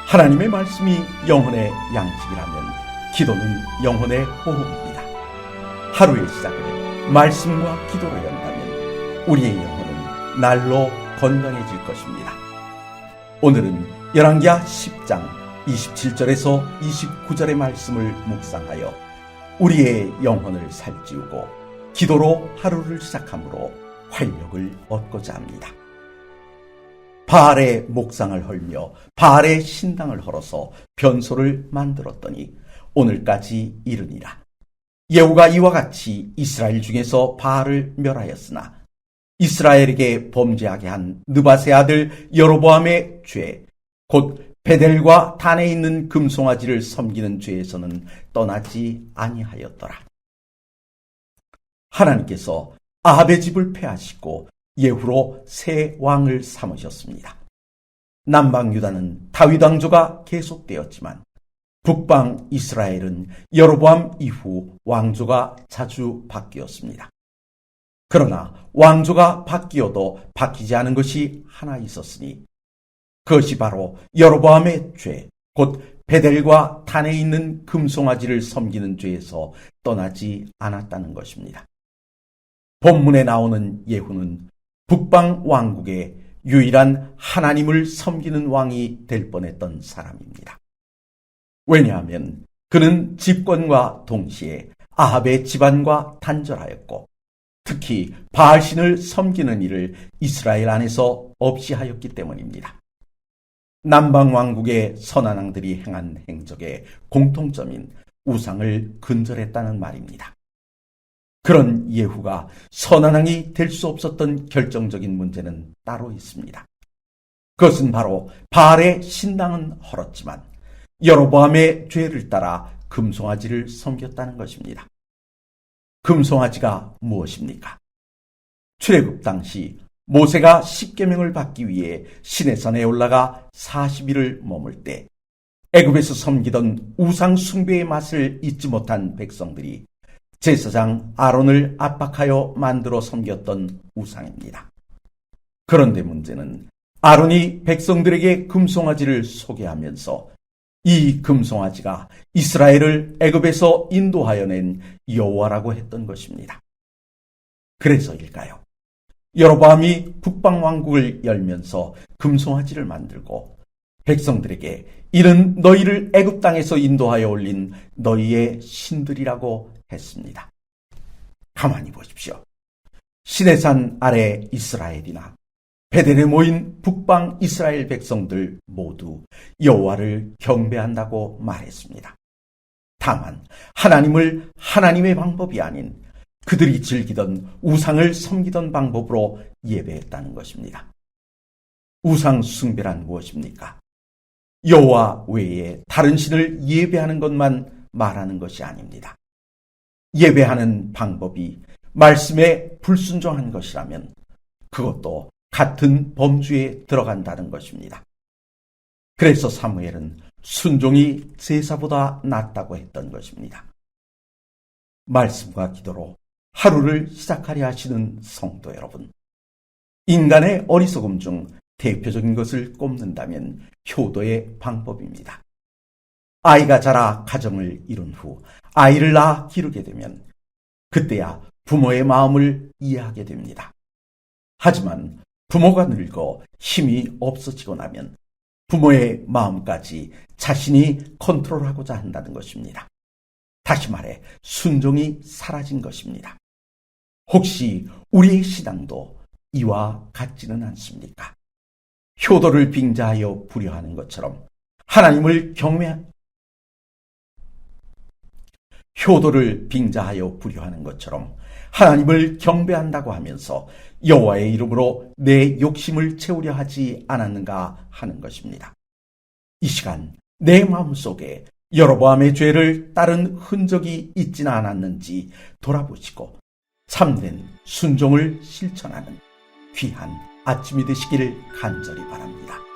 하나님의 말씀이 영혼의 양식이라면 기도는 영혼의 보험입니다. 하루의 시작을 말씀과 기도로 연다면 우리의 영혼은 날로 건강해질 것입니다. 오늘은 열왕기하 10장 27절에서 29절의 말씀을 묵상하여 우리의 영혼을 살찌우고 기도로 하루를 시작함으로 활력을 얻고자 합니다. 바알의 목상을 헐며 바알의 신당을 헐어서 변소를 만들었더니 오늘까지 이르니라. 예후가 이와 같이 이스라엘 중에서 바알을 멸하였으나 이스라엘에게 범죄하게 한 느밧의 아들 여로보암의 죄, 곧 베델과 단에 있는 금송아지를 섬기는 죄에서는 떠나지 아니하였더라. 하나님께서 아합의 집을 패하시고 예후로 새 왕을 삼으셨습니다. 남방 유다는 다윗 왕조가 계속되었지만 북방 이스라엘은 여로보암 이후 왕조가 자주 바뀌었습니다. 그러나 왕조가 바뀌어도 바뀌지 않은 것이 하나 있었으니 그것이 바로 여로보암의 죄, 곧 베델과 단에 있는 금송아지를 섬기는 죄에서 떠나지 않았다는 것입니다. 본문에 나오는 예후는 북방 왕국의 유일한 하나님을 섬기는 왕이 될 뻔했던 사람입니다. 왜냐하면 그는 집권과 동시에 아합의 집안과 단절하였고 특히 바알신을 섬기는 일을 이스라엘 안에서 없이 하였기 때문입니다. 남방 왕국의 선한 왕들이 행한 행적의 공통점인 우상을 근절했다는 말입니다. 그런 예후가 선한 왕이 될 수 없었던 결정적인 문제는 따로 있습니다. 그것은 바로 바알의 신당은 헐었지만 여로보암의 죄를 따라 금송아지를 섬겼다는 것입니다. 금송아지가 무엇입니까? 출애굽 당시 모세가 십계명을 받기 위해 시내산에 올라가 40일을 머물 때 애굽에서 섬기던 우상 숭배의 맛을 잊지 못한 백성들이 제사장 아론을 압박하여 만들어 섬겼던 우상입니다. 그런데 문제는 아론이 백성들에게 금송아지를 소개하면서 이 금송아지가 이스라엘을 애굽에서 인도하여 낸 여호와라고 했던 것입니다. 그래서일까요? 여로보암이 북방 왕국을 열면서 금송아지를 만들고 백성들에게 이는 너희를 애굽 땅에서 인도하여 올린 너희의 신들이라고 했습니다. 가만히 보십시오. 시내산 아래 이스라엘이나 베델에 모인 북방 이스라엘 백성들 모두 여호와를 경배한다고 말했습니다. 다만 하나님을 하나님의 방법이 아닌 그들이 즐기던 우상을 섬기던 방법으로 예배했다는 것입니다. 우상 숭배란 무엇입니까? 여호와 외에 다른 신을 예배하는 것만 말하는 것이 아닙니다. 예배하는 방법이 말씀에 불순종한 것이라면 그것도 같은 범주에 들어간다는 것입니다. 그래서 사무엘은 순종이 제사보다 낫다고 했던 것입니다. 말씀과 기도로 하루를 시작하려 하시는 성도 여러분, 인간의 어리석음 중 대표적인 것을 꼽는다면 효도의 방법입니다. 아이가 자라 가정을 이룬 후 아이를 낳아 기르게 되면 그때야 부모의 마음을 이해하게 됩니다. 하지만 부모가 늙어 힘이 없어지고 나면 부모의 마음까지 자신이 컨트롤하고자 한다는 것입니다. 다시 말해 순종이 사라진 것입니다. 혹시 우리의 신앙도 이와 같지는 않습니까? 효도를 빙자하여 부려하는 것처럼 하나님을 경배한다고 하면서 여호와의 이름으로 내 욕심을 채우려 하지 않았는가 하는 것입니다. 이 시간 내 마음속에 여로보암의 죄를 따른 흔적이 있지는 않았는지 돌아보시고 참된 순종을 실천하는 귀한 아침이 되시기를 간절히 바랍니다.